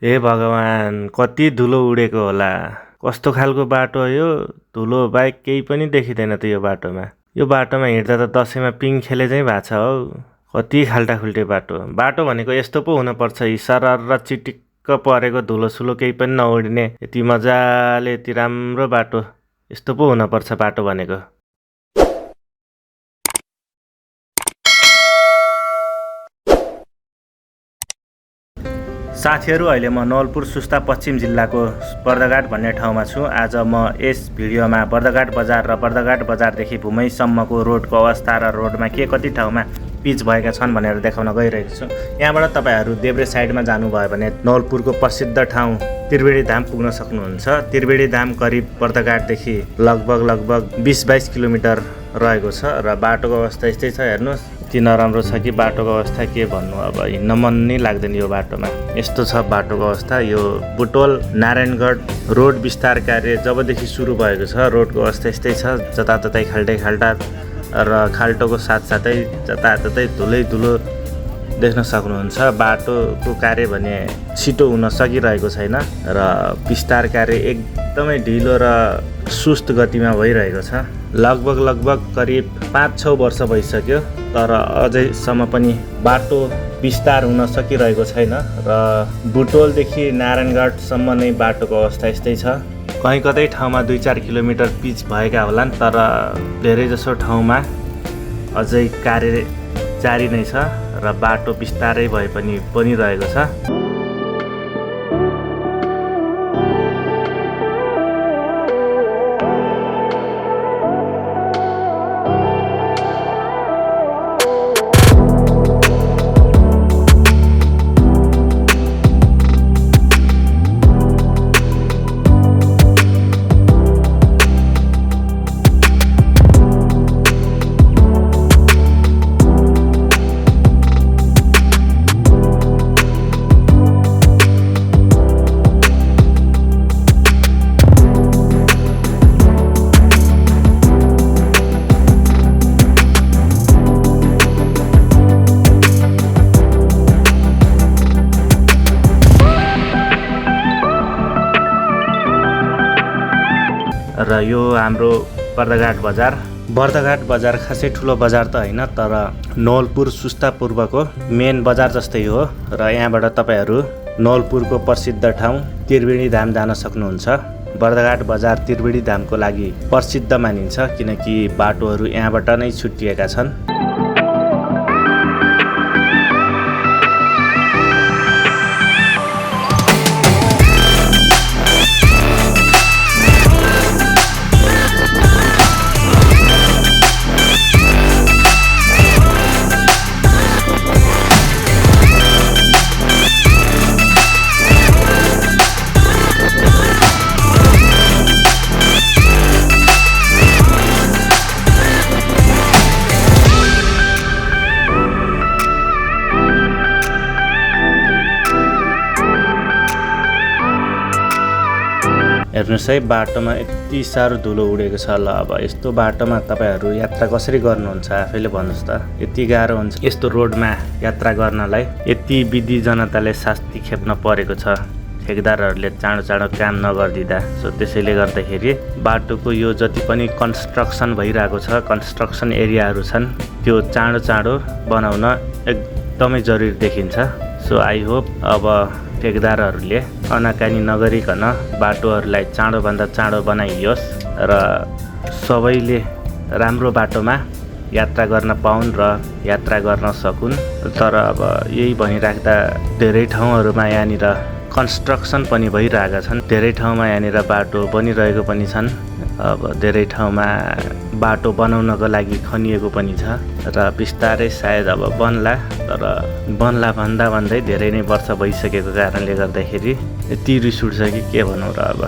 हे भगवान, कति धुलो उडेको होला। कस्तो खालको बाटो हो यो? धुलो बाहेक केही पनि देखिँदैन त यो बाटोमा। यो बाटोमा हिँड्दा त दसैँमा पिङ खेले चाहिँ भएको छ हौ। कति खाल्टाखुल्टे बाटो। बाटो भनेको यस्तो पो हुनुपर्छ, सरर र चिटिक्क परेको धुलोसुलो केही पनि नउड्ने, यति मजाले यति राम्रो बाटो। यस्तो पो हुनुपर्छ बाटो भनेको। साथीहरू, अहिले म नवलपुर सुस्ता पश्चिम जिल्लाको बर्दघाट भन्ने ठाउँमा छु। आज म यस भिडियोमा बर्दघाट बजार र बर्दघाट बजारदेखि भुमहीसम्मको रोडको अवस्था र रोडमा के कति ठाउँमा पिच भएका छन् भनेर देखाउन गइरहेको छु। यहाँबाट तपाईँहरू देब्रे साइडमा जानुभयो भने नवलपुरको प्रसिद्ध ठाउँ त्रिवेणी धाम पुग्न सक्नुहुन्छ। त्रिवेणी धाम करिब बर्दघाटदेखि लगभग 20-22 किलोमिटर रहेको छ र बाटोको अवस्था यस्तै छ। हेर्नुहोस्, यति नराम्रो छ कि बाटोको अवस्था के भन्नु। अब हिँड्न मन नै लाग्दैन यो बाटोमा। यस्तो छ बाटोको अवस्था। यो बुटवल नारायणगढ रोड विस्तार कार्य जबदेखि सुरु भएको छ रोडको अवस्था यस्तै छ। जताततै खाल्टा र खाल्टोको साथसाथै जताततै धुलो देख्न सक्नुहुन्छ। बाटोको कार्य भने छिटो हुन सकिरहेको छैन र विस्तार कार्य एकदमै ढिलो र सुस्त गतिमा भइरहेको छ। लगभग करिब 5-6 वर्ष भइसक्यो, तर अझैसम्म पनि बाटो विस्तार हुन सकिरहेको छैन र बुटवलदेखि नारायणगढसम्म नै बाटोको अवस्था यस्तै छ। कहीँ कतै ठाउँमा 2-4 किलोमिटर पिच भएका होलान्, तर धेरैजसो ठाउँमा अझै कार्य जारी नै छ र बाटो बिस्तारै भए पनि बनिरहेको छ। र यो हाम्रो बर्दघाट बजार खासै ठुलो बजार त होइन, तर नवलपुर सुस्ता पूर्वको मेन बजार जस्तै हो र यहाँबाट तपाईँहरू नवलपुरको प्रसिद्ध ठाउँ त्रिवेणी धाम जान सक्नुहुन्छ। बर्दघाट बजार त्रिवेणी धामको लागि प्रसिद्ध मानिन्छ, किनकि बाटोहरू यहाँबाट नै छुट्टिएका छन्। हेर्नुहोस् है, बाटोमा यति साह्रो धुलो उडेको छ। ल अब यस्तो बाटोमा तपाईँहरू यात्रा कसरी गर्नुहुन्छ आफैले भन्नुहोस् त। यति गाह्रो हुन्छ यस्तो रोडमा यात्रा गर्नलाई। यति विधि जनताले शास्ति खेप्न परेको छ ठेकदारहरूले चाँडो काम नगरिदिँदा। सो त्यसैले गर्दाखेरि बाटोको यो जति पनि कन्स्ट्रक्सन भइरहेको छ, कन्स्ट्रक्सन एरियाहरू छन्, त्यो चाँडो बनाउन एकदमै जरुरी देखिन्छ। सो आई होप अब ठेकदारहरूले अनाकानी नगरिकन बाटोहरूलाई चाँडोभन्दा चाँडो बनाइयोस् र सबैले राम्रो बाटोमा यात्रा गर्न पाउन् र यात्रा गर्न सकुन्। तर अब यही भनिराख्दा धेरै ठाउँहरूमा यहाँनिर कन्स्ट्रक्सन पनि भइरहेका छन्। धेरै ठाउँमा यहाँनिर बाटो बनिरहेको पनि छन्। अब धेरै ठाउँमा बाटो बनाउनको लागि खनिएको पनि छ र बिस्तारै सायद अब बन्ला। तर बन्ला भन्दै धेरै नै वर्ष भइसकेको कारणले गर्दाखेरि यति रिस उठ्छ कि के भनौँ र अब।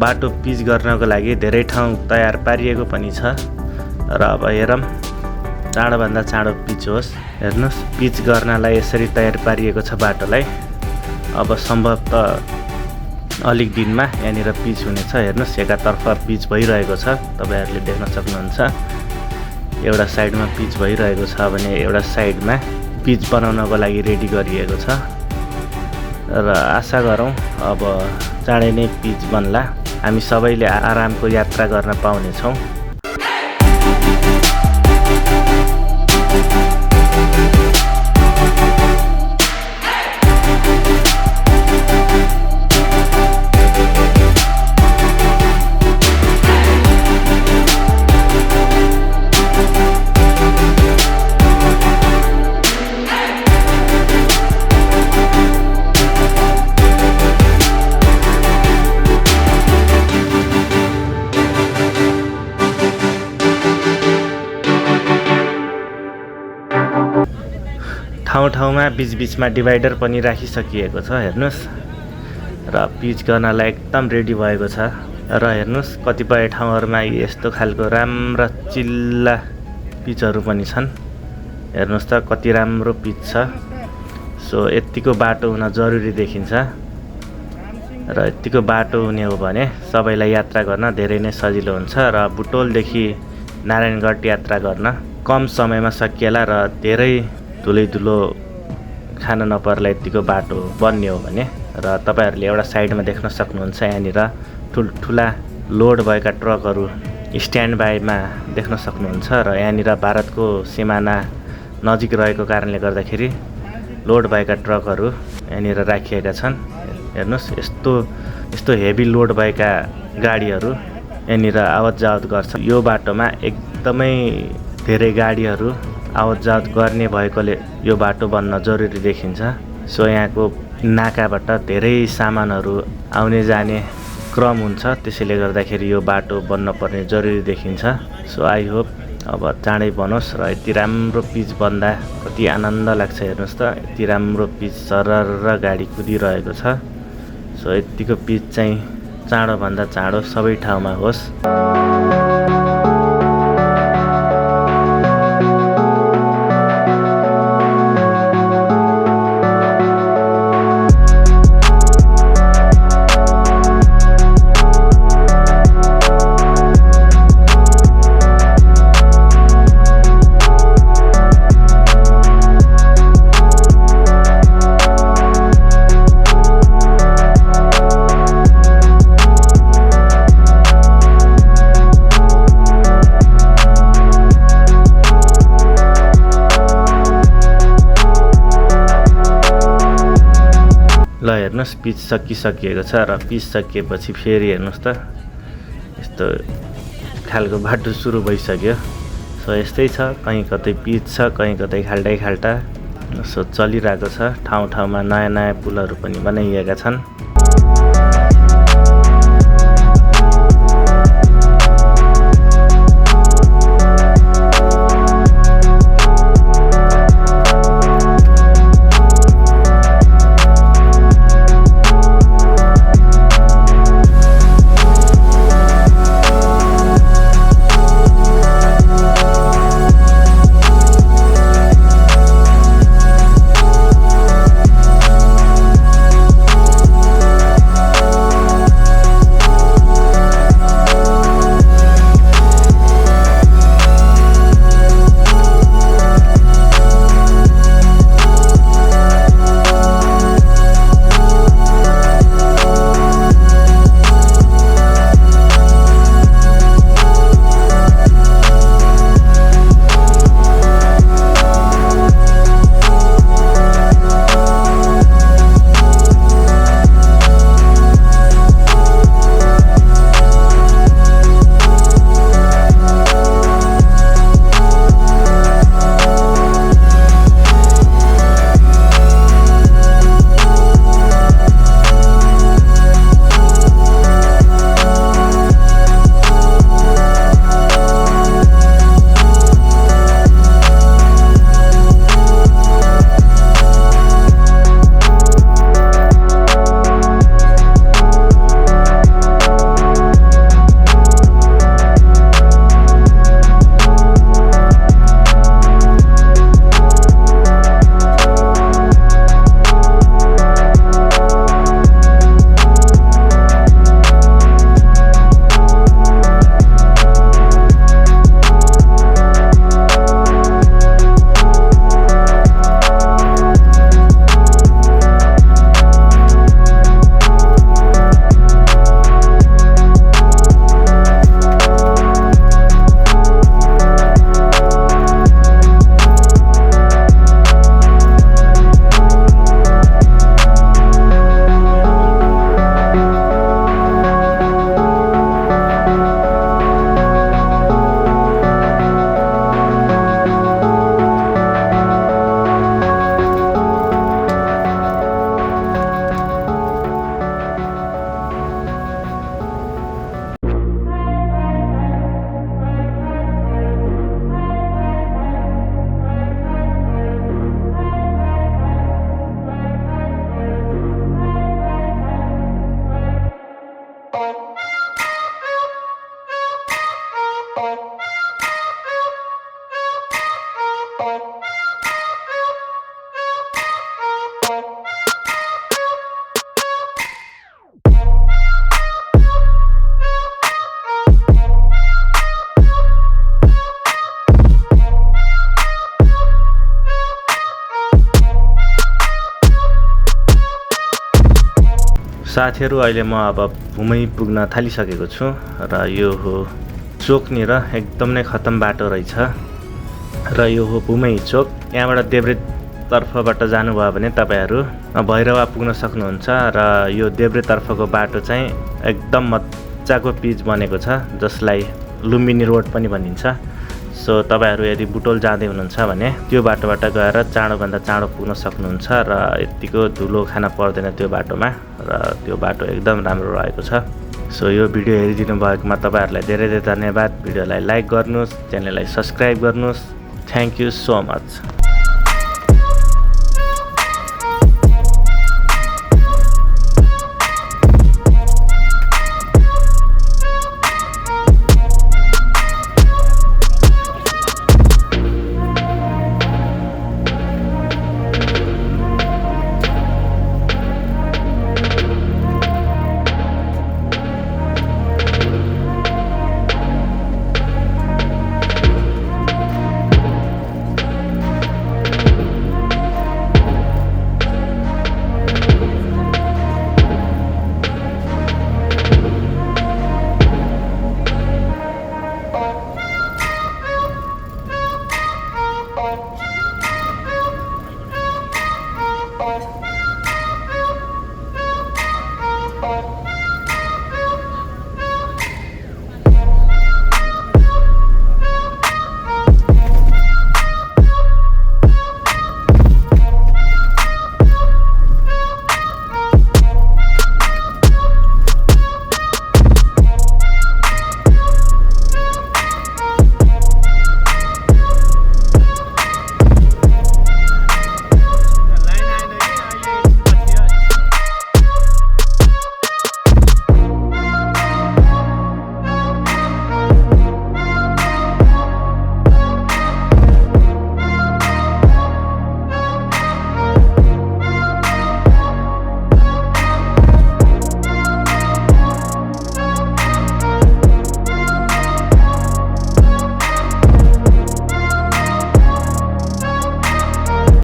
बाटो पिच गर्नको लागि धेरै ठाउँ तयार पारिएको पनि छ र अब हेरौँ चाँडोभन्दा चाँडो पिच होस्। हेर्नुहोस् पिच गर्नलाई यसरी तयार पारिएको छ बाटोलाई। अब सम्भवतः अलिक दिनमा यहाँनिर पिच हुनेछ। हेर्नुहोस् एकातर्फ पिच भइरहेको छ, तपाईँहरूले देख्न सक्नुहुन्छ। एउटा साइडमा पिच भइरहेको छ भने एउटा साइडमा पिच बनाउनको लागि रेडी गरिएको छ र आशा गरौँ अब चाँडै नै पिच बन्ला, हामी सबैले आरामको यात्रा गर्न पाउनेछौँ। ठाउँ-ठाउँमा बीच-बीचमा डिभाइडर पनि राखिसकिएको छ। हेर्नुहोस् र पिच गर्नलाई एकदम रेडी भएको छ र हेर्नुहोस् कतिपय ठाउँहरूमा यस्तो खालको राम्रा चिल्ला पिचहरू पनि छन्। हेर्नुहोस् त कति राम्रो पिच छ। सो यतिको बाटो हुन जरुरी देखिन्छ र यतिको बाटो हुने हो भने सबैलाई यात्रा गर्न धेरै नै सजिलो हुन्छ र बुटवलदेखि नारायणगढ यात्रा गर्न कम समयमा सकिएला र धेरै धुलै-धुलो खान नपर्ला यतिको बाटो बन्ने हो भने। र तपाईँहरूले एउटा साइडमा देख्न सक्नुहुन्छ यहाँनिर ठुल्ठुला लोड भएका ट्रकहरू स्ट्यान्ड बाईमा देख्न सक्नुहुन्छ र यहाँनिर भारतको सिमाना नजिक रहेको कारणले गर्दाखेरि लोड भएका ट्रकहरू यहाँनिर राखिएका छन्। हेर्नुहोस् यस्तो हेभी लोड भएका गाडीहरू यहाँनिर आवत जावत गर्छ। यो बाटोमा एकदमै धेरै गाडीहरू आवत जावत गर्ने भएकोले यो बाटो बन्न जरुरी देखिन्छ। सो यहाँको नाकाबाट धेरै सामानहरू आउने जाने क्रम हुन्छ, त्यसैले गर्दाखेरि यो बाटो बन्न पर्ने जरुरी देखिन्छ। सो आई होप अब चाँडै बनोस् र यति राम्रो पिच बन्दा कति आनन्द लाग्छ। हेर्नुहोस् त यति राम्रो पिच सरर गाडी कुदिरहेको छ। सो यतिको पिच चाहिँ चाँडोभन्दा चाँडो सबै ठाउँमा होस्। ल हेर्नुहोस् पिच सकिसकिएको छ र पिच सकिएपछि फेरि हेर्नुहोस् त यस्तो खालको बाटो सुरु भइसक्यो। सो यस्तै छ, कहीँ कतै पिच छ, कहीँ कतै खाल्टा। सो चलिरहेको छ। ठाउँ-ठाउँमा नयाँ पुलहरू पनि बनाइएका छन्। साथीहरू, अहिले म अब भुमही पुग्न थालिसकेको छु र यो हो चोकनिर एकदम नै खतम बाटो रहेछ र यो हो भुमही चोक। यहाँबाट देब्रेतर्फबाट जानुभयो भने तपाईँहरू भैरवा पुग्न सक्नुहुन्छ र यो देब्रेतर्फको बाटो चाहिँ एकदम मजाको पिच बनेको छ, जसलाई लुम्बिनी रोड पनि भनिन्छ। सो तपाईँहरू यदि बुटोल जाँदै हुनुहुन्छ भने त्यो बाटोबाट गएर चाँडोभन्दा चाँडो पुग्न सक्नुहुन्छ र यतिको धुलो खान पर्दैन त्यो बाटोमा र त्यो बाटो एकदम राम्रो रहेको छ। सो यो भिडियो हेरिदिनु भएकोमा तपाईँहरूलाई धेरै धेरै धन्यवाद। भिडियोलाई लाइक गर्नुहोस्, च्यानललाई सब्सक्राइब गर्नुहोस्। Thank you so much.